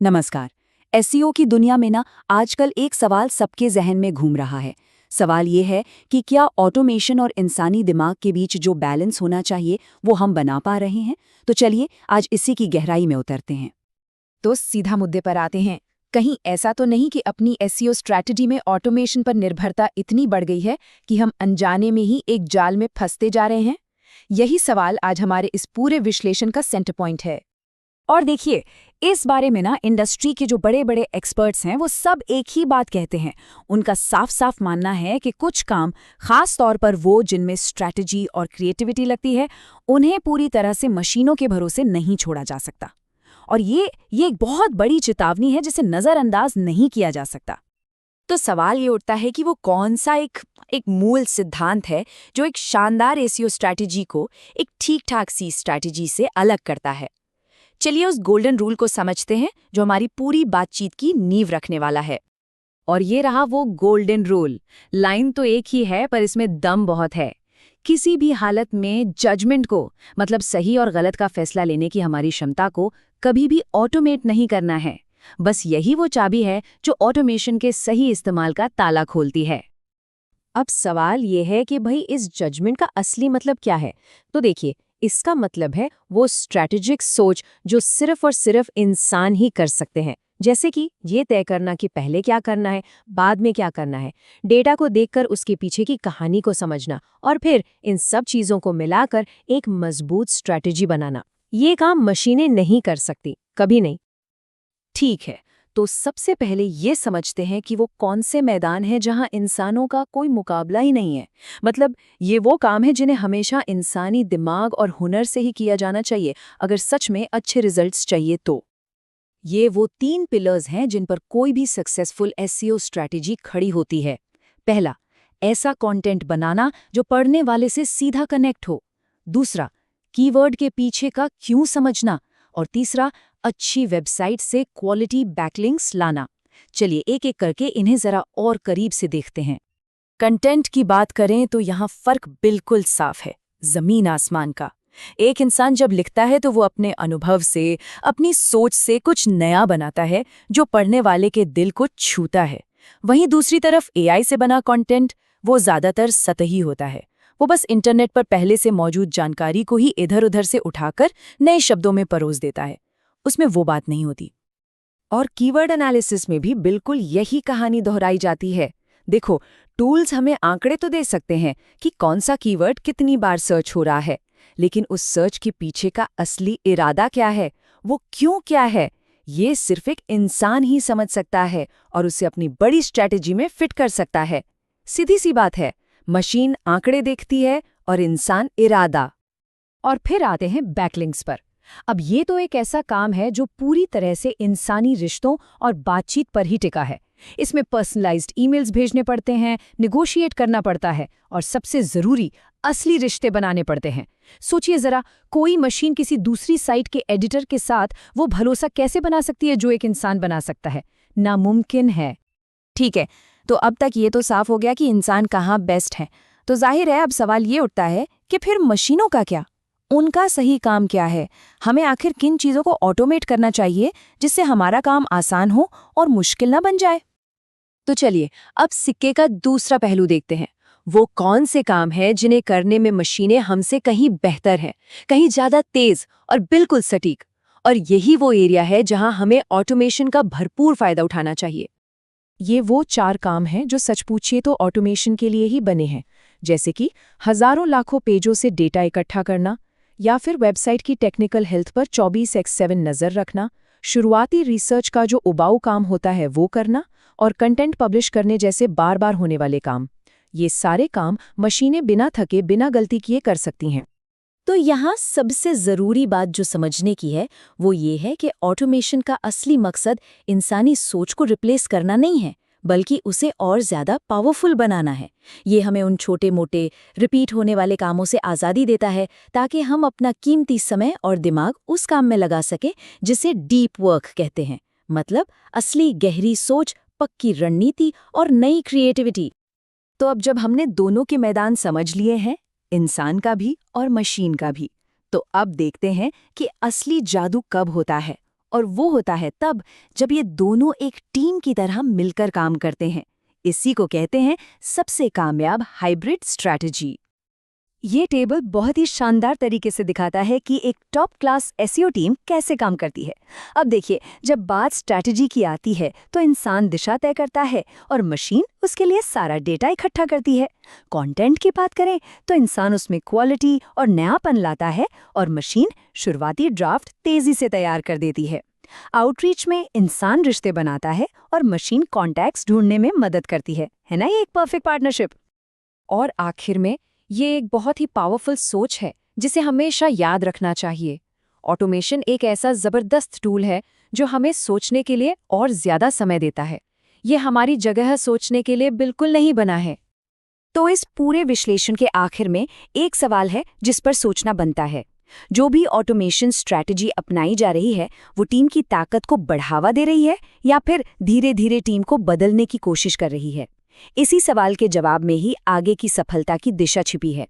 नमस्कार। एसईओ की दुनिया में ना आजकल एक सवाल सबके जहन में घूम रहा है। सवाल ये है कि क्या ऑटोमेशन और इंसानी दिमाग के बीच जो बैलेंस होना चाहिए वो हम बना पा रहे हैं। तो चलिए आज इसी की गहराई में उतरते हैं। तो सीधा मुद्दे पर आते हैं। कहीं ऐसा तो नहीं कि अपनी एसईओ स्ट्रैटेजी में ऑटोमेशन पर निर्भरता इतनी बढ़ गई है कि हम अनजाने में ही एक जाल में फंसते जा रहे हैं? यही सवाल आज हमारे इस पूरे विश्लेषण का सेंटर पॉइंट है। और देखिए, इस बारे में ना इंडस्ट्री के जो बड़े बड़े एक्सपर्ट्स हैं वो सब एक ही बात कहते हैं। उनका साफ साफ मानना है कि कुछ काम, खास तौर पर वो जिनमें स्ट्रैटेजी और क्रिएटिविटी लगती है, उन्हें पूरी तरह से मशीनों के भरोसे नहीं छोड़ा जा सकता। और ये एक बहुत बड़ी चेतावनी है जिसे नज़रअंदाज नहीं किया जा सकता। तो सवाल ये उठता है कि वो कौन सा एक मूल सिद्धांत है जो एक शानदार एसईओ स्ट्रैटेजी को एक ठीक ठाक सी स्ट्रैटेजी से अलग करता है। चलिए उस गोल्डन रूल को समझते हैं जो हमारी पूरी बातचीत की नींव रखने वाला है। और ये रहा वो गोल्डन रूल। लाइन तो एक ही है पर इसमें दम बहुत है। किसी भी हालत में जजमेंट को, मतलब सही और गलत का फैसला लेने की हमारी क्षमता को कभी भी ऑटोमेट नहीं करना है। बस यही वो चाबी है जो ऑटोमेशन के सही इस्तेमाल का ताला खोलती है। अब सवाल ये है कि भाई इस जजमेंट का असली मतलब क्या है? तो देखिए, इसका मतलब है वो स्ट्रैटेजिक सोच जो सिर्फ और सिर्फ इंसान ही कर सकते हैं। जैसे कि ये तय करना कि पहले क्या करना है, बाद में क्या करना है, डेटा को देखकर उसके पीछे की कहानी को समझना और फिर इन सब चीज़ों को मिलाकर एक मजबूत स्ट्रैटेजी बनाना। ये काम मशीनें नहीं कर सकती, कभी नहीं। ठीक है, तो सबसे पहले ये समझते हैं कि वो कौन से मैदान हैं जहां इंसानों का कोई मुकाबला ही नहीं है। मतलब ये वो काम है जिन्हें हमेशा इंसानी दिमाग और हुनर से ही किया जाना चाहिए, अगर सच में अच्छे रिजल्ट्स चाहिए तो। ये वो 3 पिलर्स हैं जिन पर कोई भी सक्सेसफुल एसईओ स्ट्रैटेजी खड़ी होती है। पहला, ऐसा कंटेंट बनाना जो पढ़ने वाले से सीधा कनेक्ट हो। दूसरा, कीवर्ड के पीछे का क्यों समझना। और तीसरा, अच्छी वेबसाइट से क्वालिटी बैकलिंक्स लाना। चलिए एक एक करके इन्हें जरा और करीब से देखते हैं। कंटेंट की बात करें तो यहाँ फर्क बिल्कुल साफ है, जमीन आसमान का। एक इंसान जब लिखता है तो वो अपने अनुभव से, अपनी सोच से कुछ नया बनाता है जो पढ़ने वाले के दिल को छूता है। वहीं दूसरी तरफ एआई से बना कंटेंट वो ज्यादातर सतही होता है। वो बस इंटरनेट पर पहले से मौजूद जानकारी को ही इधर-उधर से उठाकर नए शब्दों में परोस देता है। उसमें वो बात नहीं होती। और कीवर्ड एनालिसिस में भी बिल्कुल यही कहानी दोहराई जाती है। देखो, टूल्स हमें आंकड़े तो दे सकते हैं कि कौन सा कीवर्ड कितनी बार सर्च हो रहा है, लेकिन उस सर्च के पीछे का असली इरादा क्या है, वो क्यों क्या है, ये सिर्फ एक इंसान ही समझ सकता है और उसे अपनी बड़ी स्ट्रैटेजी में फिट कर सकता है। सीधी सी बात है, मशीन आंकड़े देखती है और इंसान इरादा। और फिर आते हैं बैकलिंक्स पर। अब ये तो एक ऐसा काम है जो पूरी तरह से इंसानी रिश्तों और बातचीत पर ही टिका है। इसमें पर्सनलाइज्ड ईमेल्स भेजने पड़ते हैं, निगोशिएट करना पड़ता है और सबसे ज़रूरी असली रिश्ते बनाने पड़ते हैं। सोचिए ज़रा, कोई मशीन किसी दूसरी साइट के एडिटर के साथ वो भरोसा कैसे बना सकती है जो एक इंसान बना सकता है? नामुमकिन है। ठीक है, तो अब तक ये तो साफ हो गया कि इंसान कहाँ बेस्ट है। तो जाहिर है अब सवाल ये उठता है कि फिर मशीनों का क्या? उनका सही काम क्या है? हमें आखिर किन चीज़ों को ऑटोमेट करना चाहिए जिससे हमारा काम आसान हो और मुश्किल ना बन जाए? तो चलिए अब सिक्के का दूसरा पहलू देखते हैं। वो कौन से काम हैं जिन्हें करने में मशीनें हमसे कहीं बेहतर हैं, कहीं ज़्यादा तेज़ और बिल्कुल सटीक। और यही वो एरिया है जहां हमें ऑटोमेशन का भरपूर फ़ायदा उठाना चाहिए। ये वो 4 काम हैं जो सच पूछिए तो ऑटोमेशन के लिए ही बने हैं, जैसे कि हजारों लाखों पेजों से डेटा इकट्ठा करना, या फिर वेबसाइट की टेक्निकल हेल्थ पर 24x7 नज़र रखना, शुरुआती रिसर्च का जो उबाऊ काम होता है वो करना, और कंटेंट पब्लिश करने जैसे बार बार होने वाले काम। ये सारे काम मशीनें बिना थके, बिना गलती किए कर सकती हैं। तो यहाँ सबसे ज़रूरी बात जो समझने की है वो ये है कि ऑटोमेशन का असली मकसद इंसानी सोच को रिप्लेस करना नहीं है, बल्कि उसे और ज़्यादा पावरफुल बनाना है। ये हमें उन छोटे मोटे रिपीट होने वाले कामों से आज़ादी देता है ताकि हम अपना कीमती समय और दिमाग उस काम में लगा सकें जिसे डीप वर्क कहते हैं। मतलब असली गहरी सोच, पक्की रणनीति और नई क्रिएटिविटी। तो अब जब हमने दोनों के मैदान समझ लिए हैं, इंसान का भी और मशीन का भी, तो अब देखते हैं कि असली जादू कब होता है और वो होता है तब जब ये दोनों एक टीम की तरह मिलकर काम करते हैं। इसी को कहते हैं सबसे कामयाब हाइब्रिड स्ट्रैटेजी। ये टेबल बहुत ही शानदार तरीके से दिखाता है कि एक टॉप क्लास एसईओ टीम कैसे काम करती है। अब देखिए, जब बात स्ट्रैटेजी की आती है तो इंसान दिशा तय करता है और मशीन उसके लिए सारा डेटा इकट्ठा करती है। कंटेंट की बात करें तो इंसान उसमें क्वालिटी और नयापन लाता है और मशीन शुरुआती ड्राफ्ट तेजी से तैयार कर देती है। आउटरीच में इंसान रिश्ते बनाता है और मशीन कॉन्टैक्ट्स ढूंढने में मदद करती है ना? ये एक परफेक्ट पार्टनरशिप। और आखिर में ये एक बहुत ही पावरफुल सोच है जिसे हमेशा याद रखना चाहिए। ऑटोमेशन एक ऐसा जबरदस्त टूल है जो हमें सोचने के लिए और ज्यादा समय देता है। ये हमारी जगह सोचने के लिए बिल्कुल नहीं बना है। तो इस पूरे विश्लेषण के आखिर में एक सवाल है जिस पर सोचना बनता है। जो भी ऑटोमेशन स्ट्रैटेजी अपनाई जा रही है वो टीम की ताकत को बढ़ावा दे रही है या फिर धीरे धीरे टीम को बदलने की कोशिश कर रही है? इसी सवाल के जवाब में ही आगे की सफलता की दिशा छिपी है।